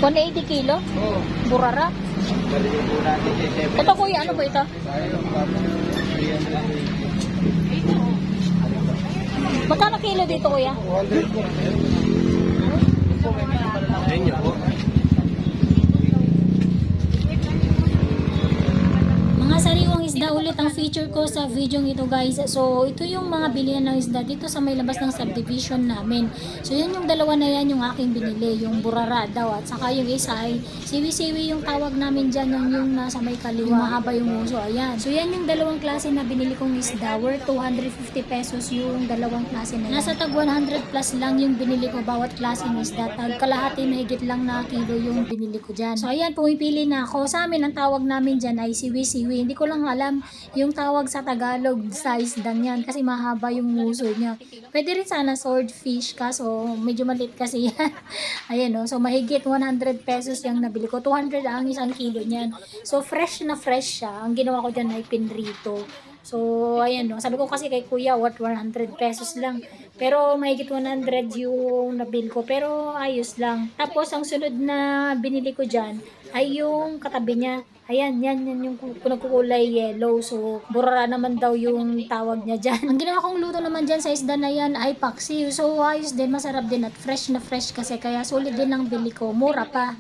180 kilo? Oo. Burara? Galing po natin si Seven. Ito kuya, ano ba ito? Magkano kilo dito kuya? 200 po. Ganyan po. Mga sariwang isda ulit ang feature ko sa video ito guys. So ito yung mga bilihan ng isda dito sa may labas ng subdivision namin. So yun yung dalawa na yan yung aking binili. Yung burara daw at saka yung isa ay siwi-siwi yung tawag namin dyan. Yung nasa may kaliwa. Yung mahaba yung uso. Ayan. So yan yung dalawang klase na binili kong isda. Worth 250 pesos yung dalawang klase na yan. Nasa tag 100 plus lang yung binili ko bawat klase ng isda. Tag kalahati mahigit lang na kilo yung binili ko dyan. So ayan, pumipili na ako. Sa amin ang tawag namin dyan ay siwi-siwi. Hindi ko lang alam yung tawag sa Tagalog sa isdang yan kasi mahaba yung uso niya. Pwede rin sana swordfish kaso medyo maliit kasi yan. Ayan o. So mahigit 100 pesos yung nabili ko. 200 ang isang kilo niyan. So fresh na fresh siya. Ang ginawa ko dyan ay pinrito. So ayan o. Sabi ko kasi kay kuya what 100 pesos lang. Pero mahigit 100 yung nabili ko. Pero ayos lang. Tapos ang sunod na binili ko dyan ay yung katabi niya. Ayan, yan yung nagkukulay yellow. So, burara naman daw yung tawag niya dyan. Ang ginawa kong luto naman dyan sa isda na yan ay paksiw. So, ayos din, masarap din at fresh na fresh kasi. Kaya sulit din ang bili ko. Mura pa.